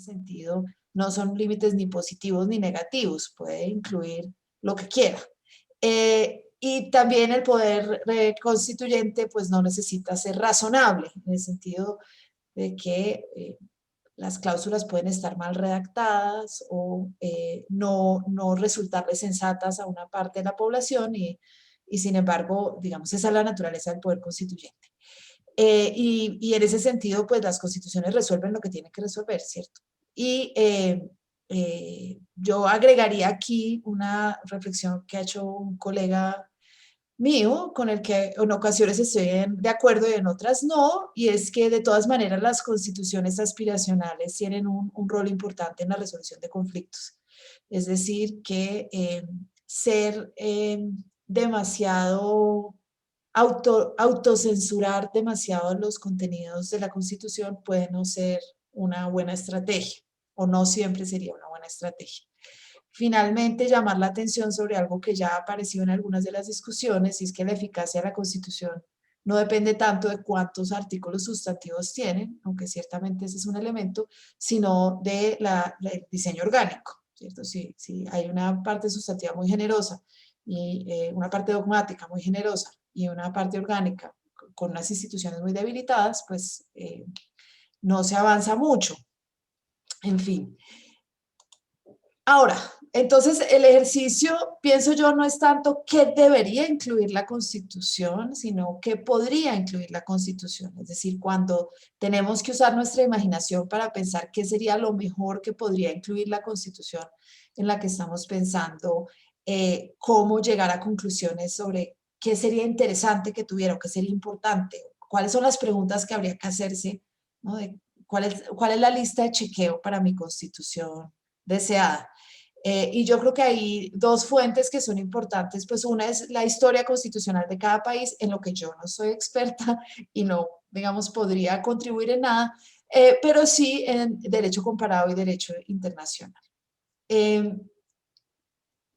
sentido no son límites ni positivos ni negativos, puede incluir lo que quiera. Y también el poder constituyente pues no necesita ser razonable, en el sentido de que las cláusulas pueden estar mal redactadas o no resultarle sensatas a una parte de la población y sin embargo, digamos, esa es la naturaleza del poder constituyente. Y en ese sentido, pues las constituciones resuelven lo que tienen que resolver, ¿cierto? Y yo agregaría aquí una reflexión que ha hecho un colega mío, con el que en ocasiones estoy de acuerdo y en otras no, y es que de todas maneras las constituciones aspiracionales tienen un rol importante en la resolución de conflictos. Es decir, que ser demasiado autocensurar demasiado los contenidos de la Constitución puede no ser una buena estrategia, o no siempre sería una buena estrategia. Finalmente, llamar la atención sobre algo que ya ha aparecido en algunas de las discusiones, y es que la eficacia de la Constitución no depende tanto de cuántos artículos sustantivos tienen, aunque ciertamente ese es un elemento, sino del diseño orgánico, ¿cierto? Si hay una parte sustantiva muy generosa y una parte dogmática muy generosa y una parte orgánica con unas instituciones muy debilitadas, pues no se avanza mucho. En fin. Ahora, entonces el ejercicio, pienso yo, no es tanto qué debería incluir la Constitución, sino qué podría incluir la Constitución. Es decir, cuando tenemos que usar nuestra imaginación para pensar qué sería lo mejor que podría incluir la Constitución en la que estamos pensando, cómo llegar a conclusiones sobre qué sería interesante que tuviera o qué sería importante, cuáles son las preguntas que habría que hacerse, ¿no? ¿Cuál es la lista de chequeo para mi Constitución deseada? Y yo creo que hay dos fuentes que son importantes, pues una es la historia constitucional de cada país, en lo que yo no soy experta y no, digamos, podría contribuir en nada, pero sí en derecho comparado y derecho internacional.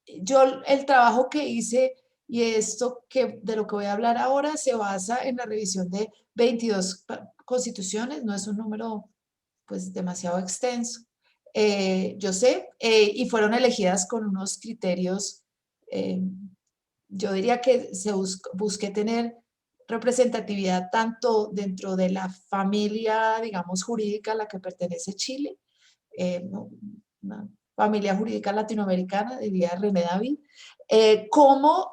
Yo el trabajo que hice y esto de lo que voy a hablar ahora se basa en la revisión de 22 constituciones, no es un número pues demasiado extenso, yo sé, y fueron elegidas con unos criterios, eh, yo diría que busqué tener representatividad tanto dentro de la familia, digamos, jurídica a la que pertenece Chile, ¿no? Una familia jurídica latinoamericana, diría René David, como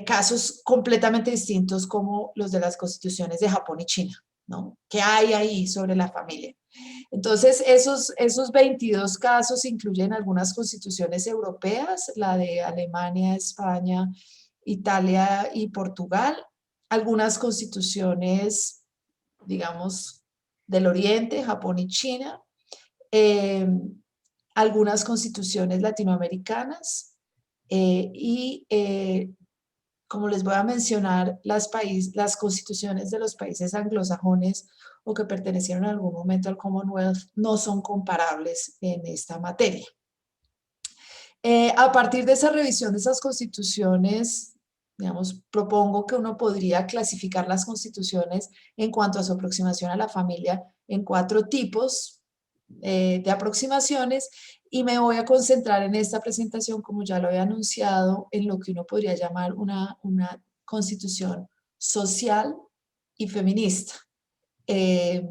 casos completamente distintos como los de las constituciones de Japón y China, ¿no? ¿Qué hay ahí sobre la familia? Entonces, esos 22 casos incluyen algunas constituciones europeas, la de Alemania, España, Italia y Portugal, algunas constituciones, digamos, del Oriente, Japón y China, eh, algunas constituciones latinoamericanas y, como les voy a mencionar, las constituciones de los países anglosajones o que pertenecieron en algún momento al Commonwealth no son comparables en esta materia. A partir de esa revisión de esas constituciones, digamos, propongo que uno podría clasificar las constituciones en cuanto a su aproximación a la familia en 4 tipos de aproximaciones, y me voy a concentrar en esta presentación, como ya lo había anunciado, en lo que uno podría llamar una constitución social y feminista. Y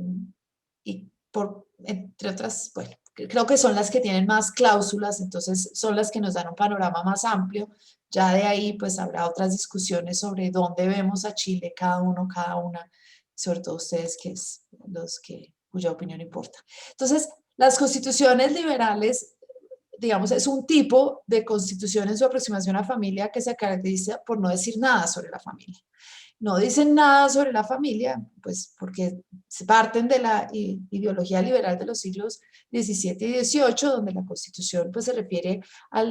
entre otras, bueno, creo que son las que tienen más cláusulas, entonces son las que nos dan un panorama más amplio. Ya de ahí pues habrá otras discusiones sobre dónde vemos a Chile, cada uno, cada una, sobre todo ustedes que es cuya opinión importa. Entonces, las constituciones liberales, digamos, es un tipo de constitución en su aproximación a la familia que se caracteriza por no decir nada sobre la familia. No dicen nada sobre la familia, pues porque se parten de la ideología liberal de los siglos XVII y XVIII, donde la Constitución pues, se refiere a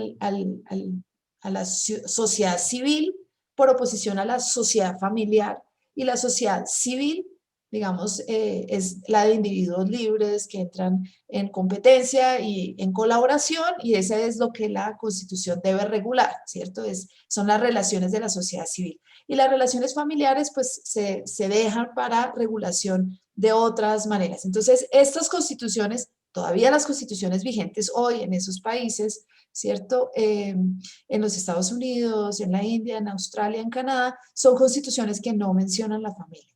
la sociedad civil por oposición a la sociedad familiar, y la sociedad civil, digamos, es la de individuos libres que entran en competencia y en colaboración, y eso es lo que la Constitución debe regular, ¿cierto? Son las relaciones de la sociedad civil. Y las relaciones familiares pues se dejan para regulación de otras maneras. Entonces, estas constituciones todavía las constituciones vigentes hoy en esos países, ¿cierto? En los Estados Unidos, en la India, en Australia, en Canadá, son constituciones que no mencionan la familia.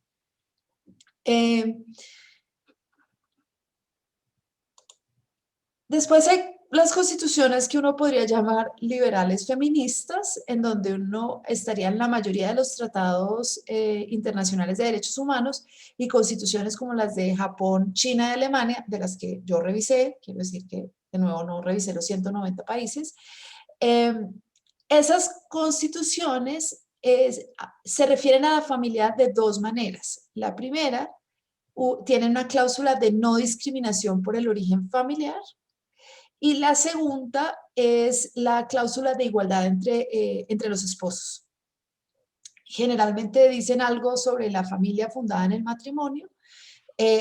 Después hay las constituciones que uno podría llamar liberales feministas, en donde uno estaría en la mayoría de los tratados internacionales de derechos humanos, y constituciones como las de Japón, China y Alemania, de las que yo revisé, quiero decir que de nuevo no revisé los 190 países. Esas constituciones se refieren a la familia de dos maneras. La primera, tienen una cláusula de no discriminación por el origen familiar, y la segunda es la cláusula de igualdad entre los esposos. Generalmente dicen algo sobre la familia fundada en el matrimonio,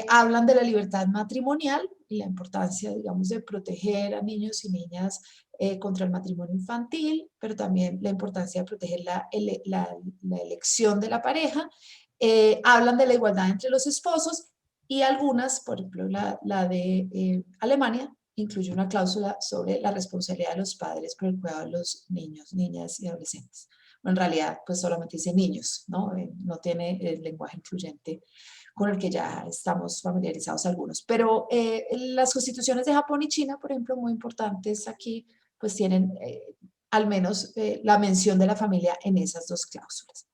hablan de la libertad matrimonial y la importancia, digamos, de proteger a niños y niñas contra el matrimonio infantil, pero también la importancia de proteger la elección de la pareja. Hablan de la igualdad entre los esposos, y algunas, por ejemplo, la de Alemania, incluye una cláusula sobre la responsabilidad de los padres por el cuidado de los niños, niñas y adolescentes. Bueno, en realidad, pues solamente dice niños, ¿no? No tiene el lenguaje incluyente con el que ya estamos familiarizados algunos. Pero las constituciones de Japón y China, por ejemplo, muy importantes aquí, pues tienen al menos la mención de la familia en esas dos cláusulas.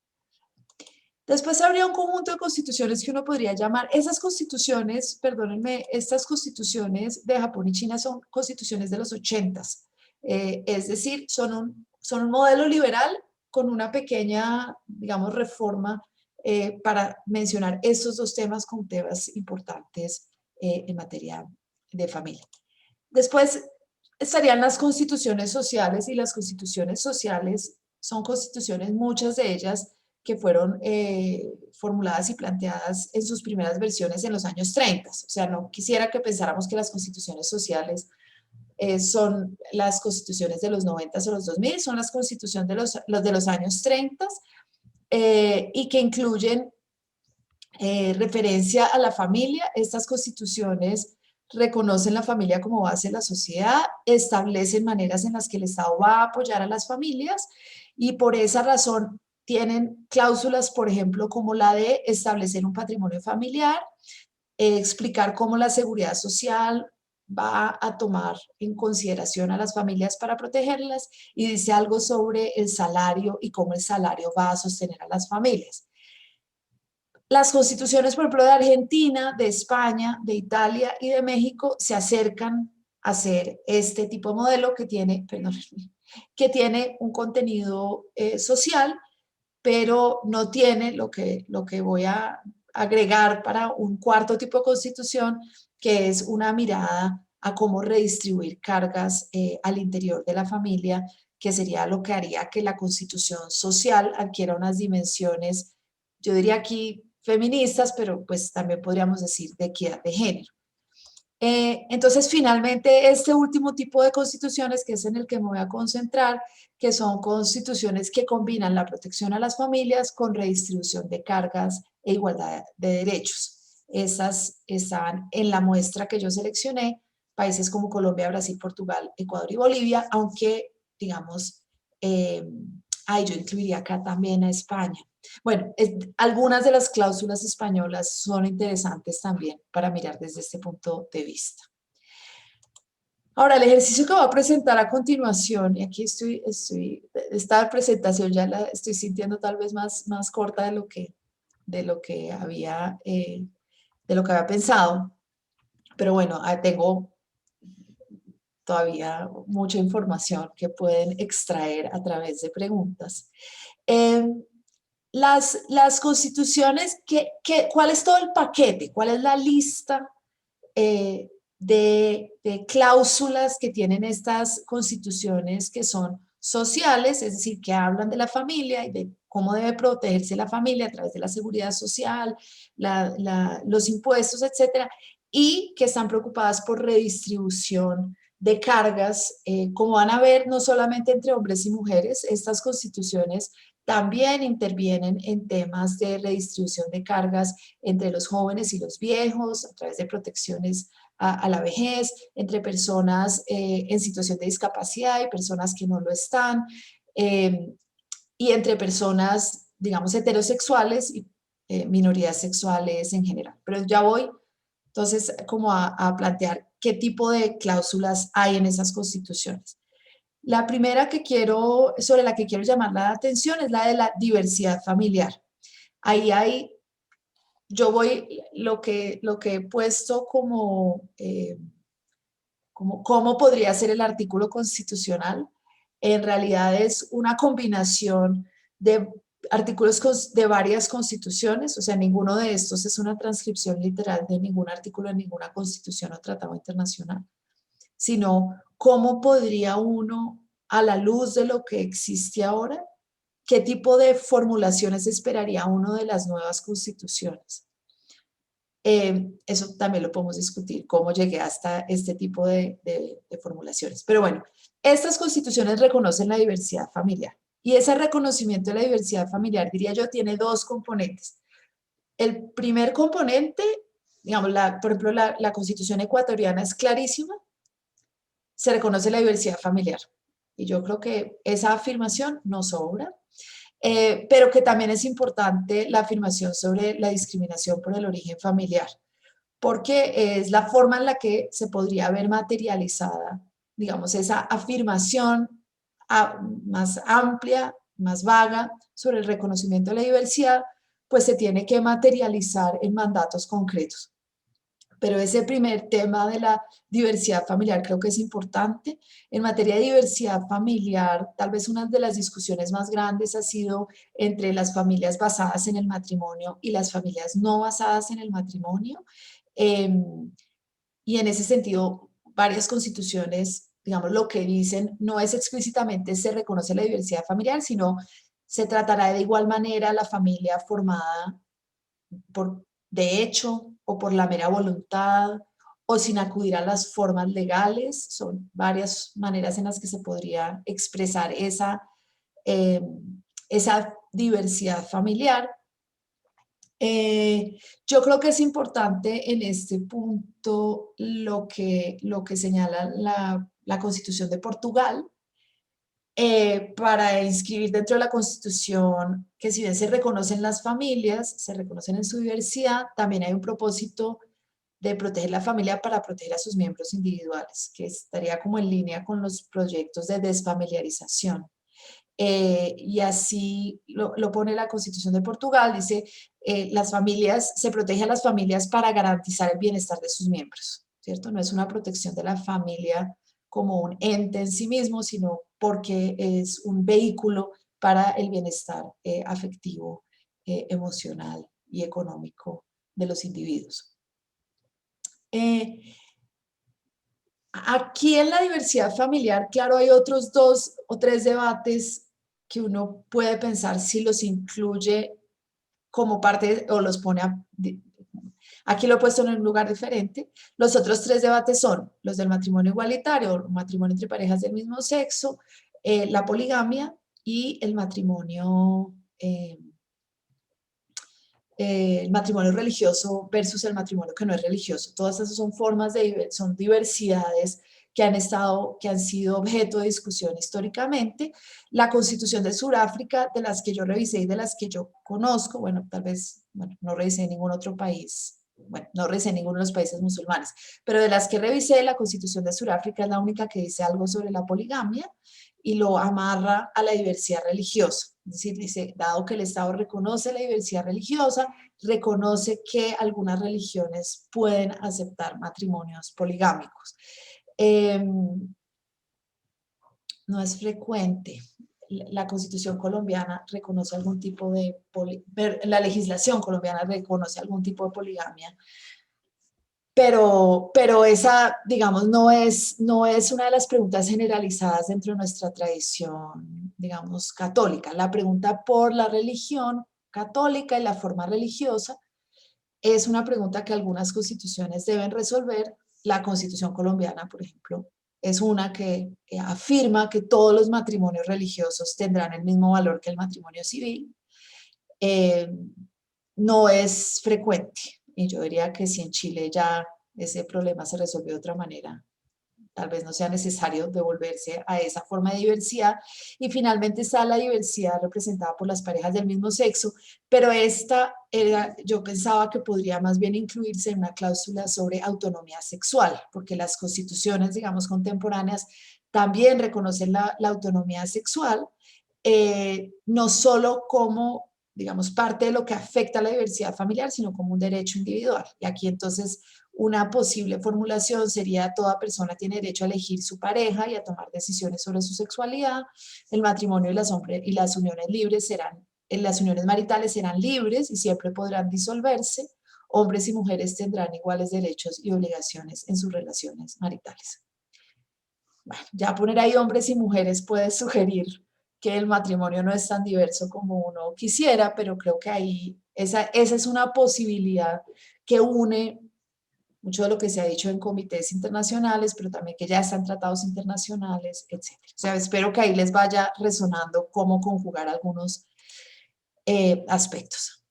Después habría un conjunto de constituciones que uno podría llamar, esas constituciones, perdónenme, estas constituciones de Japón y China son constituciones de los 80s, es decir, son un modelo liberal con una pequeña, digamos, reforma para mencionar estos dos temas como temas importantes en materia de familia. Después estarían las constituciones sociales, y las constituciones sociales son constituciones, muchas de ellas, que fueron formuladas y planteadas en sus primeras versiones en los años 30. O sea, no quisiera que pensáramos que las constituciones sociales son las constituciones de los 90 o los 2000, son las constituciones de los años 30, y que incluyen referencia a la familia. Estas constituciones reconocen la familia como base de la sociedad, establecen maneras en las que el Estado va a apoyar a las familias, y por esa razón tienen cláusulas, por ejemplo, como la de establecer un patrimonio familiar, explicar cómo la seguridad social va a tomar en consideración a las familias para protegerlas, y dice algo sobre el salario y cómo el salario va a sostener a las familias. Las constituciones, por ejemplo, de Argentina, de España, de Italia y de México se acercan a hacer este tipo de modelo que tiene, que tiene un contenido social, pero no tiene lo que voy a agregar para un cuarto tipo de constitución, que es una mirada a cómo redistribuir cargas al interior de la familia, que sería lo que haría que la constitución social adquiera unas dimensiones, yo diría aquí feministas, pero pues también podríamos decir de equidad de género. Entonces, finalmente, este último tipo de constituciones, que es en el que me voy a concentrar, que son constituciones que combinan la protección a las familias con redistribución de cargas e igualdad de derechos. Esas están en la muestra que yo seleccioné, países como Colombia, Brasil, Portugal, Ecuador y Bolivia, aunque, digamos, yo incluiría acá también a España. Bueno, algunas de las cláusulas españolas son interesantes también para mirar desde este punto de vista. Ahora, el ejercicio que voy a presentar a continuación, y aquí esta presentación ya la estoy sintiendo tal vez más corta de lo que había pensado, pero bueno, tengo todavía mucha información que pueden extraer a través de preguntas. Las constituciones, ¿cuál es todo el paquete? ¿Cuál es la lista de cláusulas que tienen estas constituciones que son sociales, es decir, que hablan de la familia y de cómo debe protegerse la familia a través de la seguridad social, los impuestos, etcétera, y que están preocupadas por redistribución de cargas? Como van a ver, no solamente entre hombres y mujeres, estas constituciones También intervienen en temas de redistribución de cargas entre los jóvenes y los viejos, a través de protecciones a la vejez, entre personas en situación de discapacidad y personas que no lo están, y entre personas, digamos, heterosexuales y minorías sexuales en general. Pero ya voy entonces como a plantear qué tipo de cláusulas hay en esas constituciones. La primera sobre la que quiero llamar la atención es la de la diversidad familiar. Ahí hay, lo que he puesto como cómo podría ser el artículo constitucional, en realidad es una combinación de artículos de varias constituciones, o sea, ninguno de estos es una transcripción literal de ningún artículo de ninguna constitución o tratado internacional, sino cómo podría uno, a la luz de lo que existe ahora, qué tipo de formulaciones esperaría uno de las nuevas constituciones. Eso también lo podemos discutir, cómo llegué hasta este tipo de formulaciones. Pero bueno, estas constituciones reconocen la diversidad familiar. Y ese reconocimiento de la diversidad familiar, diría yo, tiene dos componentes. El primer componente, digamos, por ejemplo, la constitución ecuatoriana es clarísima, se reconoce la diversidad familiar. Y yo creo que esa afirmación no sobra, pero que también es importante la afirmación sobre la discriminación por el origen familiar, porque es la forma en la que se podría ver materializada, digamos, esa afirmación más amplia, más vaga sobre el reconocimiento de la diversidad, pues se tiene que materializar en mandatos concretos. Pero ese primer tema de la diversidad familiar creo que es importante. En materia de diversidad familiar, tal vez una de las discusiones más grandes ha sido entre las familias basadas en el matrimonio y las familias no basadas en el matrimonio. Y en ese sentido, varias constituciones, digamos, lo que dicen no es explícitamente se reconoce la diversidad familiar, sino se tratará de igual manera la familia formada por de hecho o por la mera voluntad o sin acudir a las formas legales. Son varias maneras en las que se podría expresar eh, esa diversidad familiar. Yo creo que es importante en este punto lo que señala la Constitución de Portugal, para inscribir dentro de la Constitución que si bien se reconocen las familias, se reconocen en su diversidad, también hay un propósito de proteger la familia para proteger a sus miembros individuales, que estaría como en línea con los proyectos de desfamiliarización. Y así lo pone la Constitución de Portugal, dice, se protege a las familias para garantizar el bienestar de sus miembros, ¿cierto? No es una protección de la familia como un ente en sí mismo, sino porque es un vehículo para el bienestar afectivo, emocional y económico de los individuos. Aquí en la diversidad familiar, claro, hay otros 2 o 3 debates que uno puede pensar si los incluye como parte o los pone aquí lo he puesto en un lugar diferente. Los otros 3 debates son los del matrimonio igualitario, matrimonio entre parejas del mismo sexo, la poligamia y el matrimonio religioso versus el matrimonio que no es religioso. Todas esas son son diversidades que han sido objeto de discusión históricamente. La Constitución de Sudáfrica, de las que yo revisé y de las que yo conozco, bueno, tal vez, bueno, no revisé ningún otro país, bueno, no revisé ninguno de los países musulmanes, pero de las que revisé, la Constitución de Sudáfrica es la única que dice algo sobre la poligamia y lo amarra a la diversidad religiosa. Es decir, dice, dado que el Estado reconoce la diversidad religiosa, reconoce que algunas religiones pueden aceptar matrimonios poligámicos. No es frecuente. La Constitución colombiana reconoce algún tipo la legislación colombiana reconoce algún tipo de poligamia, pero esa, digamos, no es una de las preguntas generalizadas dentro de nuestra tradición, digamos, católica. La pregunta por la religión católica y la forma religiosa es una pregunta que algunas constituciones deben resolver. La Constitución colombiana, por ejemplo, es una que afirma que todos los matrimonios religiosos tendrán el mismo valor que el matrimonio civil. Eh, no es frecuente, y yo diría que si en Chile ya ese problema se resolvió de otra manera, tal vez no sea necesario devolverse a esa forma de diversidad. Y finalmente está la diversidad representada por las parejas del mismo sexo, pero esta era, yo pensaba que podría más bien incluirse en una cláusula sobre autonomía sexual, porque las constituciones, digamos, contemporáneas también reconocen la autonomía sexual, no solo como, digamos, parte de lo que afecta a la diversidad familiar, sino como un derecho individual. Y aquí entonces una posible formulación sería: toda persona tiene derecho a elegir su pareja y a tomar decisiones sobre su sexualidad. El matrimonio y las uniones libres serán, las uniones maritales serán libres y siempre podrán disolverse. Hombres y mujeres tendrán iguales derechos y obligaciones en sus relaciones maritales. Bueno, ya poner ahí hombres y mujeres puede sugerir que el matrimonio no es tan diverso como uno quisiera, pero creo que ahí esa es una posibilidad que une mucho de lo que se ha dicho en comités internacionales, pero también que ya están tratados internacionales, etcétera. O sea, espero que ahí les vaya resonando cómo conjugar algunos aspectos.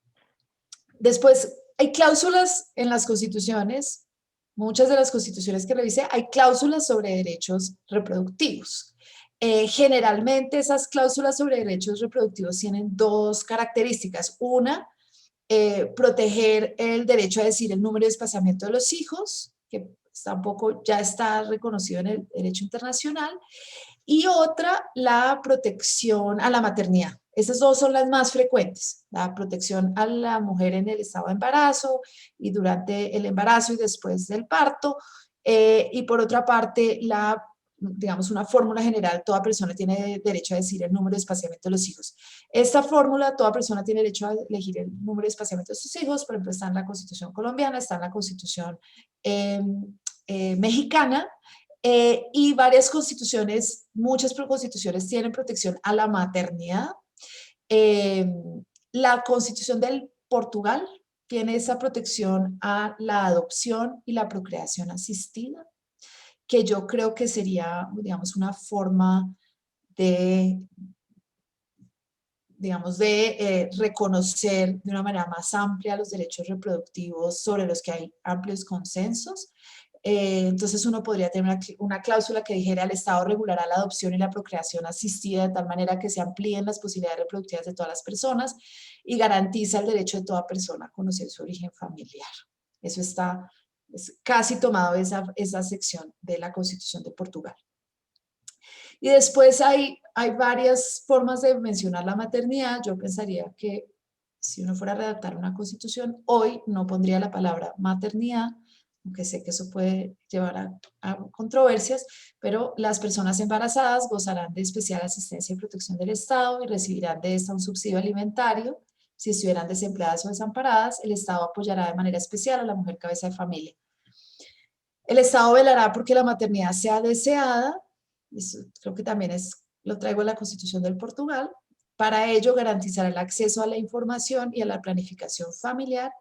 Después, hay cláusulas en las constituciones, muchas de las constituciones que revisé, hay cláusulas sobre derechos reproductivos. Generalmente esas cláusulas sobre derechos reproductivos tienen dos características. Una, proteger el derecho a decir el número de desplazamiento de los hijos, que tampoco ya está reconocido en el derecho internacional, y otra, la protección a la maternidad. Esas dos son las más frecuentes: la protección a la mujer en el estado de embarazo y durante el embarazo y después del parto, y por otra parte, digamos, una fórmula general: toda persona tiene derecho a decir el número de espaciamiento de los hijos. Esta fórmula: toda persona tiene derecho a elegir el número de espaciamiento de sus hijos, por ejemplo, está en la Constitución colombiana, está en la Constitución mexicana, y varias constituciones, muchas constituciones tienen protección a la maternidad. Eh, la Constitución del Portugal tiene esa protección a la adopción y la procreación asistida, que yo creo que sería, digamos, una forma de, digamos, de reconocer de una manera más amplia los derechos reproductivos sobre los que hay amplios consensos. Entonces uno podría tener una cláusula que dijera: el Estado regulará la adopción y la procreación asistida de tal manera que se amplíen las posibilidades reproductivas de todas las personas y garantiza el derecho de toda persona a conocer su origen familiar. Eso está, es casi tomado esa sección de la Constitución de Portugal. Y después hay varias formas de mencionar la maternidad. Yo pensaría que si uno fuera a redactar una constitución, hoy no pondría la palabra maternidad, aunque sé que eso puede llevar a controversias, pero las personas embarazadas gozarán de especial asistencia y protección del Estado y recibirán de esta un subsidio alimentario. Si estuvieran desempleadas o desamparadas, el Estado apoyará de manera especial a la mujer cabeza de familia. El Estado velará porque la maternidad sea deseada. Eso creo que también lo traigo en la Constitución del Portugal. Para ello garantizará el acceso a la información y a la planificación familiar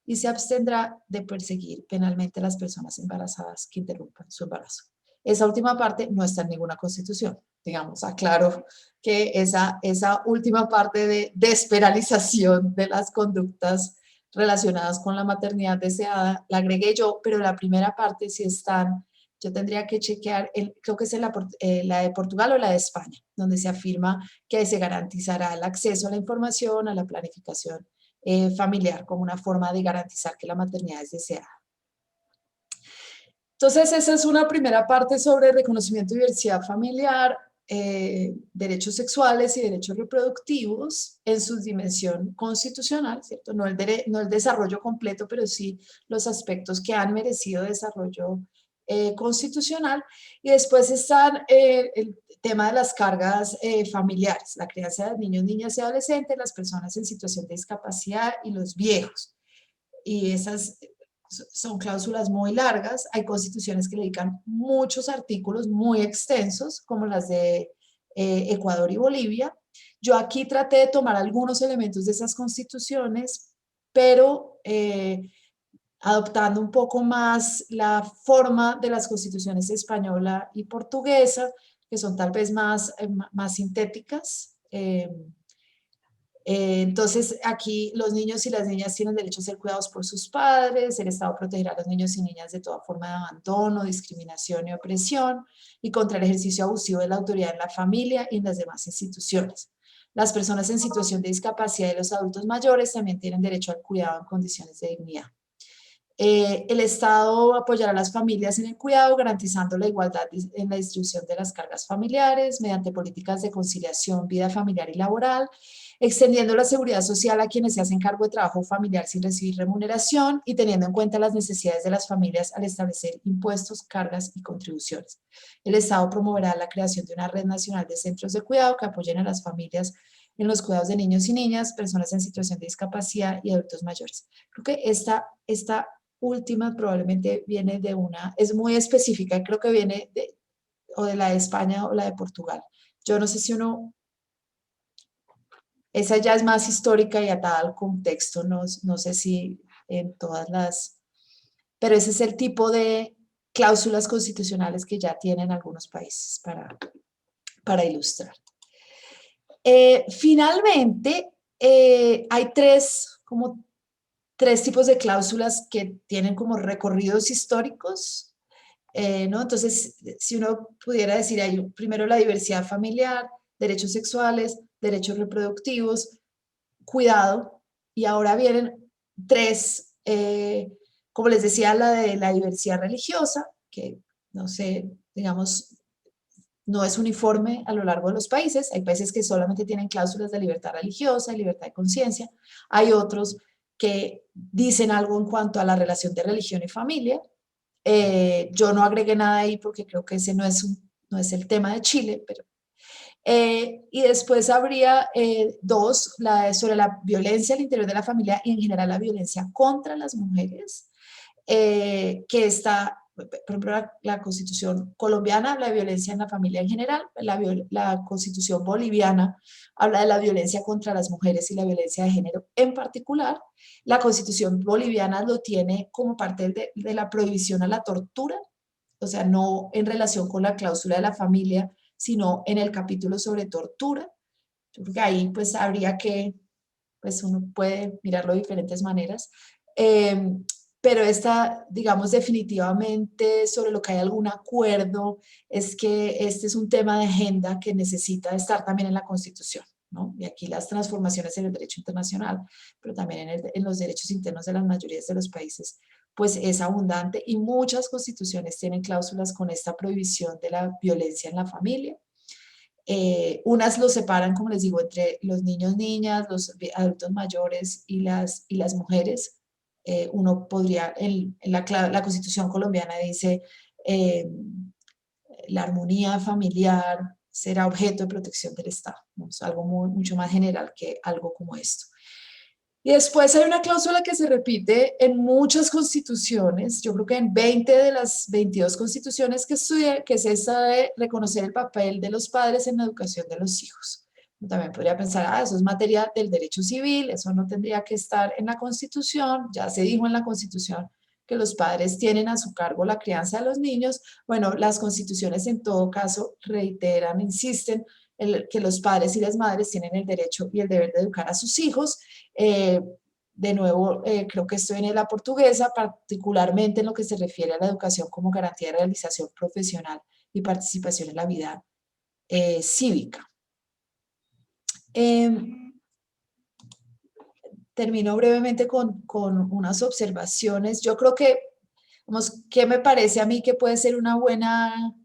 y se abstendrá de perseguir penalmente a las personas embarazadas que interrumpan su embarazo. Esa última parte no está en ninguna constitución. Digamos, aclaro que esa última parte de despenalización de las conductas relacionadas con la maternidad deseada la agregué yo, pero la primera parte sí están. Yo tendría que chequear, creo que es la de Portugal o la de España, donde se afirma que se garantizará el acceso a la información, a la planificación familiar, como una forma de garantizar que la maternidad es deseada. Entonces, esa es una primera parte sobre reconocimiento y diversidad familiar, derechos sexuales y derechos reproductivos en su dimensión constitucional, ¿cierto? No el desarrollo completo, pero sí los aspectos que han merecido desarrollo constitucional. Y después están el tema de las cargas familiares: la crianza de niños, niñas y adolescentes, las personas en situación de discapacidad y los viejos. Y esas son cláusulas muy largas. Hay constituciones que le dedican muchos artículos muy extensos, como las de Ecuador y Bolivia. Yo aquí traté de tomar algunos elementos de esas constituciones, pero adoptando un poco más la forma de las constituciones española y portuguesa, que son tal vez más sintéticas. Entonces, aquí los niños y las niñas tienen derecho a ser cuidados por sus padres, el Estado protegerá a los niños y niñas de toda forma de abandono, discriminación y opresión, y contra el ejercicio abusivo de la autoridad en la familia y en las demás instituciones. Las personas en situación de discapacidad y los adultos mayores también tienen derecho al cuidado en condiciones de dignidad. El Estado apoyará a las familias en el cuidado, garantizando la igualdad en la distribución de las cargas familiares, mediante políticas de conciliación, vida familiar y laboral, extendiendo la seguridad social a quienes se hacen cargo de trabajo familiar sin recibir remuneración y teniendo en cuenta las necesidades de las familias al establecer impuestos, cargas y contribuciones. El Estado promoverá la creación de una red nacional de centros de cuidado que apoyen a las familias en los cuidados de niños y niñas, personas en situación de discapacidad y adultos mayores. Creo que esta última probablemente viene de es muy específica, creo que viene o de la de España o la de Portugal. Yo no sé si esa ya es más histórica y atada al contexto, no sé si en todas pero ese es el tipo de cláusulas constitucionales que ya tienen algunos países para ilustrar. Finalmente, hay tres tipos de cláusulas que tienen como recorridos históricos, ¿no? Entonces, si uno pudiera decir, hay primero la diversidad familiar, derechos sexuales, derechos reproductivos, cuidado, y ahora vienen tres, como les decía, la de la diversidad religiosa, que no sé, digamos, no es uniforme a lo largo de los países. Hay países que solamente tienen cláusulas de libertad religiosa y libertad de conciencia. Hay otros que dicen algo en cuanto a la relación de religión y familia. Yo no agregué nada ahí porque creo que ese no es el tema de Chile, pero y después habría dos, sobre la violencia al interior de la familia y en general la violencia contra las mujeres, que está, por ejemplo, la Constitución colombiana habla de violencia en la familia en general, la Constitución boliviana habla de la violencia contra las mujeres y la violencia de género en particular. La Constitución boliviana lo tiene como parte de la prohibición a la tortura, o sea, no en relación con la cláusula de la familia, sino en el capítulo sobre tortura. Yo creo que ahí pues habría pues uno puede mirarlo de diferentes maneras. Eh, pero digamos, definitivamente sobre lo que hay algún acuerdo es que este es un tema de agenda que necesita estar también en la Constitución, ¿no? Y aquí las transformaciones en el derecho internacional, pero también en los derechos internos de las mayorías de los países, pues es abundante y muchas constituciones tienen cláusulas con esta prohibición de la violencia en la familia. Unas lo separan, como les digo, entre los niños, niñas, los adultos mayores y las mujeres. Uno podría, la Constitución colombiana dice, eh, la armonía familiar será objeto de protección del Estado, ¿no? Es algo mucho más general que algo como esto. Y después hay una cláusula que se repite en muchas constituciones, yo creo que en 20 de las 22 constituciones que estudié, que es esa de reconocer el papel de los padres en la educación de los hijos. También podría pensar, eso es materia del derecho civil, eso no tendría que estar en la Constitución, ya se dijo en la Constitución que los padres tienen a su cargo la crianza de los niños. Bueno, las constituciones en todo caso reiteran, insisten que los padres y las madres tienen el derecho y el deber de educar a sus hijos. Eh, de nuevo, creo que esto viene de la portuguesa, particularmente en lo que se refiere a la educación como garantía de realización profesional y participación en la vida cívica. Termino brevemente con unas observaciones. Yo creo que, ¿qué me parece a mí que puede ser una buena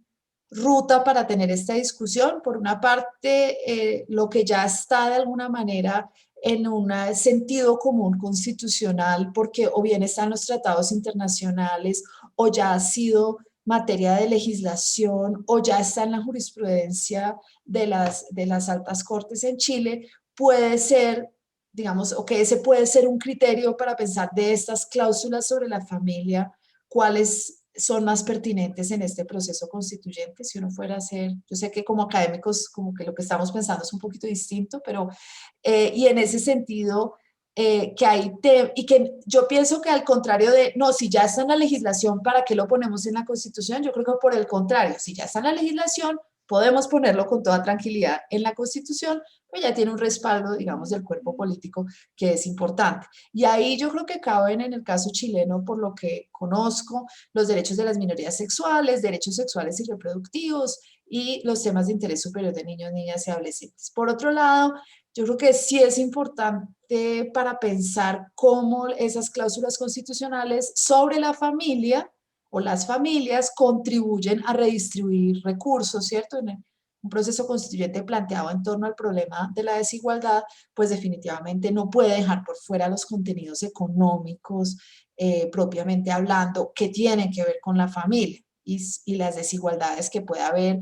ruta para tener esta discusión? Por una parte, lo que ya está de alguna manera en un sentido común constitucional, porque o bien están los tratados internacionales o ya ha sido materia de legislación o ya está en la jurisprudencia de las altas cortes en Chile, puede ser, digamos, o que ese puede ser un criterio para pensar de estas cláusulas sobre la familia, cuáles son más pertinentes en este proceso constituyente. Si uno fuera a hacer, yo sé que como académicos como que lo que estamos pensando es un poquito distinto, pero y en ese sentido y que yo pienso que al contrario de, no, si ya está en la legislación, ¿para qué lo ponemos en la Constitución? Yo creo que por el contrario, si ya está en la legislación, podemos ponerlo con toda tranquilidad en la Constitución, pues ya tiene un respaldo, digamos, del cuerpo político que es importante. Y ahí yo creo que caben en el caso chileno, por lo que conozco, los derechos de las minorías sexuales, derechos sexuales y reproductivos y los temas de interés superior de niños, niñas y adolescentes. Por otro lado, yo creo que sí es importante para pensar cómo esas cláusulas constitucionales sobre la familia o las familias contribuyen a redistribuir recursos, ¿cierto? Un proceso constituyente planteado en torno al problema de la desigualdad, pues definitivamente no puede dejar por fuera los contenidos económicos, propiamente hablando, que tienen que ver con la familia y las desigualdades que puede haber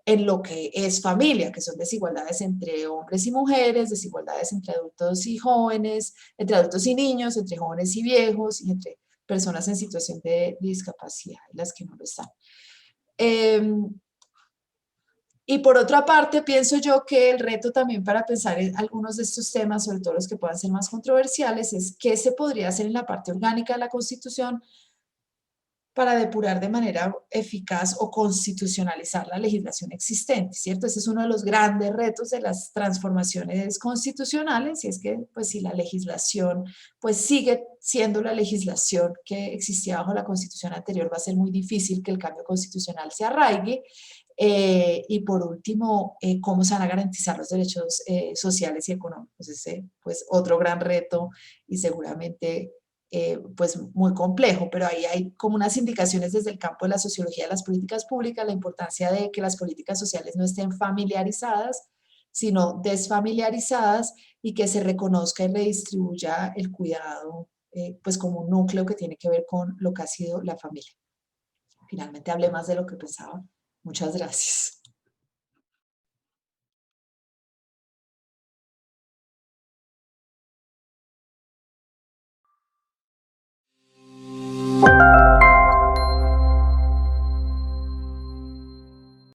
en lo que es familia, que son desigualdades entre hombres y mujeres, desigualdades entre adultos y jóvenes, entre adultos y niños, entre jóvenes y viejos, y entre personas en situación de discapacidad y las que no lo están. Y por otra parte, pienso yo que el reto también para pensar en algunos de estos temas, sobre todo los que puedan ser más controversiales, es qué se podría hacer en la parte orgánica de la Constitución para depurar de manera eficaz o constitucionalizar la legislación existente, ¿cierto? Ese es uno de los grandes retos de las transformaciones constitucionales, y es que, pues, si la legislación, pues, sigue siendo la legislación que existía bajo la Constitución anterior, va a ser muy difícil que el cambio constitucional se arraigue. Y por último, ¿cómo se van a garantizar los derechos sociales y económicos? Ese, pues, otro gran reto y seguramente pues muy complejo, pero ahí hay como unas indicaciones desde el campo de la sociología de las políticas públicas, la importancia de que las políticas sociales no estén familiarizadas, sino desfamiliarizadas y que se reconozca y redistribuya el cuidado, pues como un núcleo que tiene que ver con lo que ha sido la familia. Finalmente hablé más de lo que pensaba. Muchas gracias.